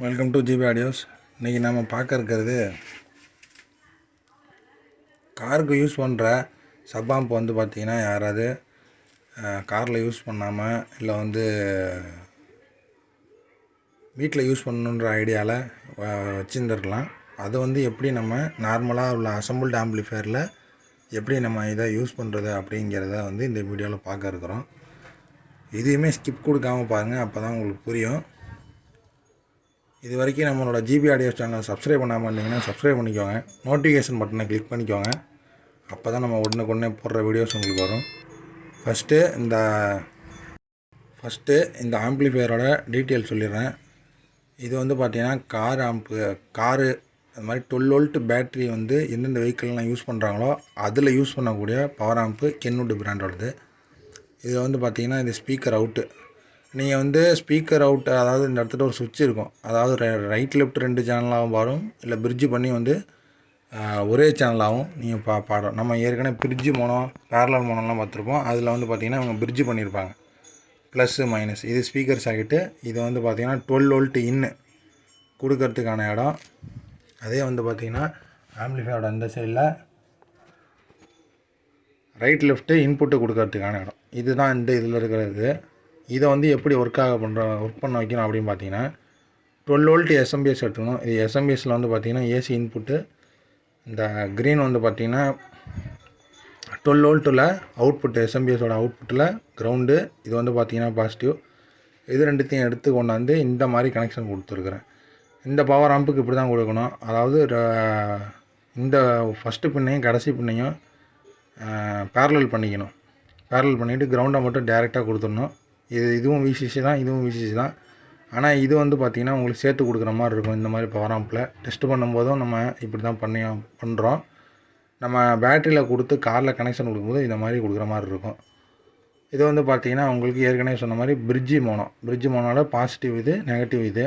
Welcome to GB audios. இன்றைக்கி நம்ம பார்க்க இருக்கிறது காருக்கு யூஸ் பண்ணுற சப்பாம்பு பார்த்திங்கன்னா யாராவது காரில் யூஸ் பண்ணாமல் இல்லை வீட்டில் யூஸ் பண்ணணுன்ற ஐடியாவில் வச்சுருந்துருக்கலாம். அது எப்படி நம்ம நார்மலாக உள்ள அசம்பிள்டு ஆம்பிளிஃபையரில் எப்படி நம்ம இதை யூஸ் பண்ணுறது அப்படிங்கிறத இந்த வீடியோவில் பார்க்க இருக்கிறோம். இதையுமே ஸ்கிப் கொடுக்காமல் பாருங்கள், அப்போ தான் உங்களுக்கு புரியும். இது வரைக்கும் நம்மளோட ஜிபி ஆடியோஸ் சேனலை சப்ஸ்கிரைப் பண்ணாமல் இருந்தீங்கன்னா சப்ஸ்கிரைப் பண்ணிக்கோங்க. நோட்டிஃபிகேஷன் பட்டனை கிளிக் பண்ணிக்கோங்க. அப்போ தான் நம்ம உடனே போடுற வீடியோஸ் உங்களுக்கு வரும். ஃபஸ்ட்டு இந்த ஆம்பிளிஃபையரோட டீட்டெயில் சொல்லிடுறேன். இது பார்த்திங்கன்னா காரு அது மாதிரி 12 வோல்ட் பேட்ரி எந்தெந்த வெஹிக்கிள்லாம் யூஸ் பண்ணுறாங்களோ அதில் யூஸ் பண்ணக்கூடிய பவர் ஆம்பு கென்வுட் பிராண்டோடது. இதில் பார்த்திங்கன்னா இது ஸ்பீக்கர் அவுட்டு. நீங்கள் ஸ்பீக்கர் அவுட், அதாவது இந்த இடத்துல ஒரு சுவிட்ச் இருக்கும். அதாவது ரைட் லெஃப்ட் 2 சேனலாகவும் பாடும், இல்லை பிரிட்ஜு பண்ணி ஒரே சேனலாகவும் நீங்கள் பாடும். நம்ம ஏற்கனவே பிரிட்ஜு மோனோ பேரலல் மோனோலாம் பார்த்துருப்போம். அதில் பார்த்திங்கன்னா இவங்க பிரிட்ஜு பண்ணியிருப்பாங்க, ப்ளஸ்ஸு மைனஸ். இது ஸ்பீக்கர் சாக்கெட்டு. இது பார்த்திங்கன்னா 12 வோல்ட் இன்னு கொடுக்கறதுக்கான இடம். அதே பார்த்திங்கன்னா ஆம்பிளிஃபையரோட அந்த சைடில் ரைட் லெஃப்ட்டு இன்புட்டு கொடுக்கறதுக்கான இடம். இதுதான் இதில் இருக்கிறது. இதை எப்படி ஒர்க் பண்ண வைக்கணும் அப்படின்னு பார்த்தீங்கன்னா 12 வோல்ட் எஸ்எம்பிஎஸ் எடுத்துக்கணும். இது எஸ்எம்பிஎஸில் பார்த்தீங்கன்னா ஏசி இன்புட்டு. இந்த க்ரீன் பார்த்தீங்கன்னா 12 வோல்ட்டில் அவுட்புட்டு, எஸ்எம்பிஎஸோட அவுட்புட்டில் கிரவுண்டு. இது பார்த்தீங்கன்னா பாசிட்டிவ். இது ரெண்டுத்தையும் எடுத்து கொண்டாந்து இந்த மாதிரி கனெக்ஷன் கொடுத்துருக்குறேன். இந்த பவர் ஆம்புக்கு இப்படி தான் கொடுக்கணும். அதாவது இந்த ஃபஸ்ட்டு பின்னையும் கடைசி பின்னையும் பேரலல் பண்ணிக்கணும். பேரலல் பண்ணிவிட்டு கிரவுண்டை மட்டும் டேரெக்டாக கொடுத்துடணும். இதுவும் விசிசி தான், இதுவும் விசிசி தான். ஆனால் இது பார்த்திங்கன்னா உங்களுக்கு சேர்த்து கொடுக்குற மாதிரி இருக்கும். இந்த மாதிரி பவர் ஆம்பில் டெஸ்ட் பண்ணும்போதும் நம்ம இப்படி தான் பண்ணுறோம். நம்ம பேட்டரியில் கொடுத்து காரில் கனெக்ஷன் கொடுக்கும்போது இந்த மாதிரி கொடுக்குற மாதிரி இருக்கும். இது பார்த்திங்கன்னா உங்களுக்கு ஏற்கனவே சொன்ன மாதிரி பிரிட்ஜு மோனோவில் பாசிட்டிவ் இது, நெகட்டிவ் இது.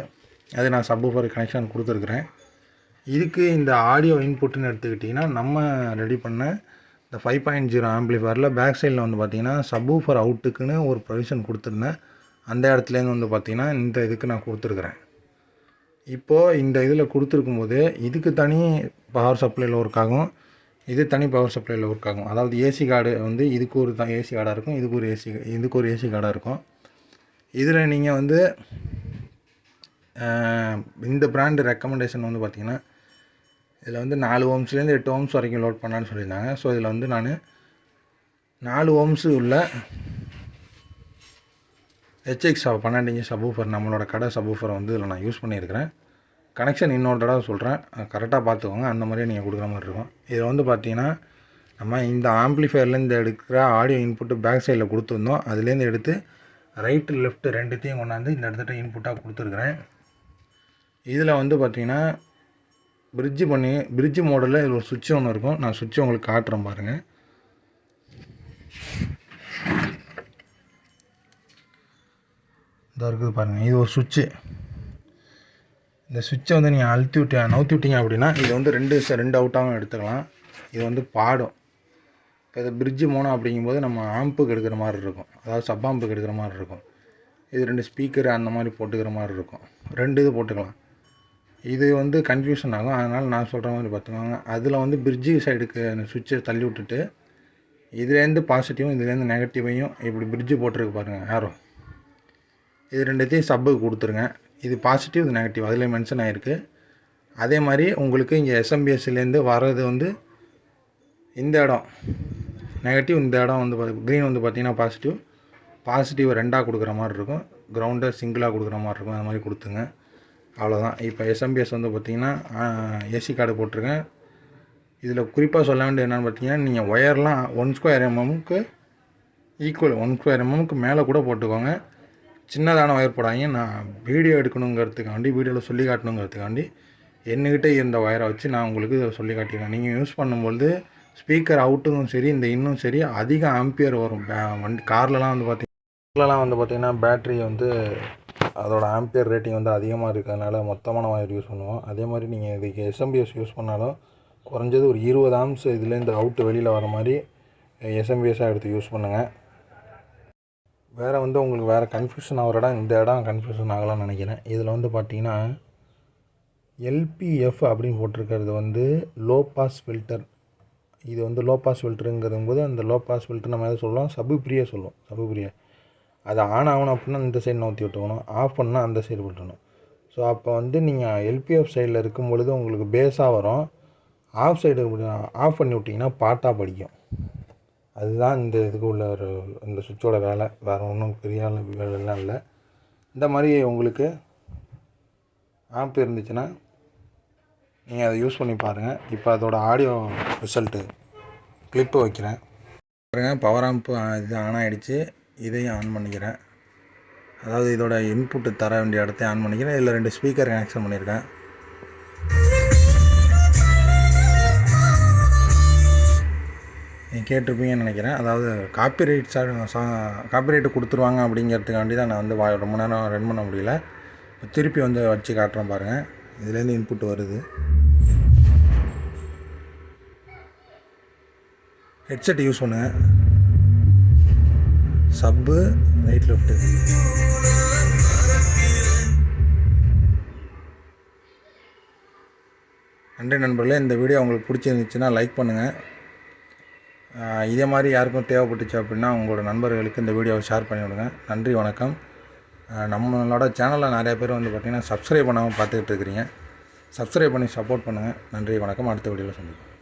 அது நான் சப்வூஃபர் கனெக்ஷன் கொடுத்துருக்குறேன். இதுக்கு இந்த ஆடியோ இன்புட்டுன்னு எடுத்துக்கிட்டிங்கன்னா நம்ம ரெடி பண்ண இந்த 5.0 ஆம்பிளிஃபையரில் பேக் சைடில் பார்த்திங்கன்னா சப்வூஃபர் அவுட்டுக்குன்னு ஒரு ப்ரொவிஷன் கொடுத்துருந்தேன். அந்த இடத்துலேருந்து பார்த்திங்கன்னா இந்த இதுக்கு நான் கொடுத்துருக்குறேன். இப்போது இந்த இதில் கொடுத்துருக்கும்போது இதுக்கு தனி பவர் சப்ளையில் ஒர்க் ஆகும், இது தனி பவர் சப்ளையில் ஒர்க் ஆகும். அதாவது ஏசி கார்டு இதுக்கு ஒரு ஏசி கார்டாக இருக்கும், இதுக்கு ஒரு ஏசி கார்டாக இருக்கும். இதில் நீங்கள் இந்த பிராண்டு ரெக்கமெண்டேஷன் பார்த்திங்கன்னா இதில் 4 ஓம்ஸ்லேருந்து 8 ஓம்ஸ் வரைக்கும் லோட் பண்ணலான்னு சொல்லியிருந்தாங்க. ஸோ இதில் நான் 4 ஓம்ஸு உள்ள ஹெச்எக்ஸ் 12 இன்ச் சப்வூஃபர், நம்மளோட கடை சப்வூஃபரை இதில் நான் யூஸ் பண்ணியிருக்கிறேன். கனெக்ஷன் இன்னொரு தடவை சொல்கிறேன், கரெக்டாக பார்த்துக்கோங்க. அந்த மாதிரியே நீங்கள் கொடுக்குற மாதிரி இருக்கும். இதில் பார்த்திங்கன்னா நம்ம இந்த ஆம்பிளிஃபையர்லேருந்து எடுக்கிற ஆடியோ இன்புட்டு பேக் சைடில் கொடுத்துருந்தோம். அதுலேருந்து எடுத்து ரைட்டு லெஃப்ட்டு ரெண்டுத்தையும் கொண்டாந்து இந்த இடத்துல இன்புட்டாக கொடுத்துருக்குறேன். இதில் பார்த்திங்கன்னா பிரிட்ஜு மோடலில் இதில் ஒரு சுவிட்ச் ஒன்று இருக்கும். நான் சுவிட்சை உங்களுக்கு காட்டுறேன் பாருங்கள். இதாக இருக்குது பாருங்கள், இது ஒரு சுவிட்சு. இந்த சுவிட்சை நீங்கள் நவுத்தி விட்டீங்க அப்படின்னா இது ரெண்டு அவுட்டாகவும் எடுத்துக்கலாம். இது பாடும். இப்போ இது பிரிட்ஜு மோனோ அப்படிங்கும்போது நம்ம ஆம்புக்கு எடுக்கிற மாதிரி இருக்கும், அதாவது சப் ஆம்புக்கு எடுக்கிற மாதிரி இருக்கும். இது 2 ஸ்பீக்கர் அந்த மாதிரி போட்டுக்கிற மாதிரி இருக்கும். 2 இது போட்டுக்கலாம். இது கன்ஃபியூஷன் ஆகும். அதனால் நான் சொல்கிற மாதிரி பார்த்துக்கோங்க. அதில் பிரிட்ஜு சைடுக்கு அந்த சுவிட்சை தள்ளி விட்டுட்டு இதுலேருந்து பாசிட்டிவும் இதுலேருந்து நெகட்டிவையும் இப்படி பிரிட்ஜு போட்டிருக்கு பாருங்கள், ஆரோ. இது ரெண்டுத்தையும் சப்புக்கு கொடுத்துருங்க. இது பாசிட்டிவ், இது நெகட்டிவ், அதில் மென்ஷன் ஆகிருக்கு. அதே மாதிரி உங்களுக்கு இங்கே எஸ்எம்பிஎஸ்லேருந்து வர்றது இந்த இடம் நெகட்டிவ், இந்த இடம் க்ரீன் பார்த்திங்கன்னா பாசிட்டிவ் 2ஆக கொடுக்குற மாதிரி இருக்கும், கிரவுண்டை சிங்கிளாக கொடுக்குற மாதிரி இருக்கும். அது மாதிரி கொடுத்துங்க, அவ்வளோதான். இப்போ எஸ்எம்பிஎஸ் பார்த்திங்கன்னா ஏசி கார்டு போட்டிருக்கேன். இதில் குறிப்பாக சொல்ல வேண்டியது என்னென்னு பார்த்தீங்கன்னா, நீங்கள் ஒயர்லாம் 1 ஸ்கொயர் எம்எம்க்கு ஈக்குவல், 1 ஸ்கொயர் எம்எம்க்கு மேலே கூட போட்டுக்கோங்க. சின்னதான ஒயர் போடாதீங்க. நான் வீடியோ எடுக்கணுங்கிறதுக்காண்டி, வீடியோவில் சொல்லி காட்டணுங்கிறதுக்காண்டி என்கிட்ட இருந்த ஒயரை வச்சு நான் உங்களுக்கு சொல்லி காட்டியிருக்கேன். நீங்கள் யூஸ் பண்ணும்போது ஸ்பீக்கர் அவுட்டுக்கும் சரி, இந்த இன்னும் சரி, அதிக ஆம்பியர் வரும். கார்லலாம் பார்த்திங்கன்னா பேட்ரி அதோட ஆம்பியர் ரேட்டிங் அதிகமாக இருக்கிறதுனால மொத்தமான ஒயர் யூஸ் பண்ணுவோம். அதே மாதிரி நீங்கள் இதுக்கு எஸ்எம்பிஎஸ் யூஸ் பண்ணாலும் குறைஞ்சது ஒரு 20 ஆம்ஸ் இதுலேருந்து அவுட்டு வெளியில் வர மாதிரி எஸ்எம்பிஎஸ்ஸாக எடுத்து யூஸ் பண்ணுங்கள். வேறு உங்களுக்கு வேறு கன்ஃபியூஷன் ஆகிற இடம், இந்த இடம் கன்ஃபியூஷன் ஆகலாம்னு நினைக்கிறேன். இதில் பார்த்திங்கன்னா எல்பிஎஃப் அப்படின்னு போட்டிருக்கிறது வந்து லோ பாஸ் ஃபில்டர். இது வந்து லோ பாஸ் ஃபில்டருங்கிறது போது அந்த லோ பாஸ் ஃபில்டர் நம்ம எதை சொல்லலாம், சப்பு ப்ரீயை சொல்லுவோம். சப்பு ப்ரீயை அது ஆன் ஆகணும் அப்படின்னா இந்த சைடு நோற்றி விட்டுக்கணும், ஆஃப் பண்ணால் அந்த சைடு விட்டுணும். ஸோ அப்போ வந்து நீங்கள் எல்பிஎஃப் சைடில் இருக்கும் பொழுது உங்களுக்கு பேஸாக வரும். ஆஃப் சைடு ஆஃப் பண்ணி விட்டிங்கன்னா பாட்டாக படிக்கும். அதுதான் இந்த இதுக்கு உள்ள ஒரு இந்த சுவிட்சோட வேலை. வேறு ஒன்றும் பெரிய வேலைலாம் இல்லை. இந்த மாதிரி உங்களுக்கு ஆப் இருந்துச்சுன்னா நீங்கள் அதை யூஸ் பண்ணி பாருங்கள். இப்போ அதோட ஆடியோ ரிசல்ட்டு கிளிப்பு வைக்கிறேன் பாருங்கள். பவர் ஆம்ப் இது ஆன் ஆகிடுச்சு. இதையும் ஆன் பண்ணிக்கிறேன். அதாவது இதோட இன்புட்டு தர வேண்டிய இடத்த ஆன் பண்ணிக்கிறேன். இதில் 2 ஸ்பீக்கர் கனெக்ஷன் பண்ணியிருக்கேன். நீங்கள் கேட்டிருப்பீங்கன்னு நினைக்கிறேன். அதாவது காப்பிரைட்டு கொடுத்துருவாங்க அப்படிங்கிறதுக்காண்டி தான் நான் வந்து ரொம்ப நேரம் ரன் பண்ண முடியல. திருப்பி வந்து வச்சு காட்டுறேன் பாருங்கள். இதுலேருந்து இன்புட் வருது. ஹெட்செட் யூஸ் பண்ணுங்கள். சப்பு ரைட் லெஃப்ட்டு. நன்றி நண்பர்களே. இந்த வீடியோ உங்களுக்கு பிடிச்சிருந்துச்சுன்னா லைக் பண்ணுங்கள். இதே மாதிரி யாருக்கும் தேவைப்பட்டுச்சு அப்படின்னா உங்களோட நண்பர்களுக்கு இந்த வீடியோவை ஷேர் பண்ணி விடுங்க. நன்றி, வணக்கம். நம்மளோட சேனலில் நிறைய பேர் வந்து பார்த்திங்கன்னா சப்ஸ்கிரைப் பண்ணாமல் பார்த்துக்கிட்டு இருக்கிறீங்க. சப்ஸ்கிரைப் பண்ணி சப்போர்ட் பண்ணுங்கள். நன்றி, வணக்கம். அடுத்த வீடியோவில் சந்திப்போம்.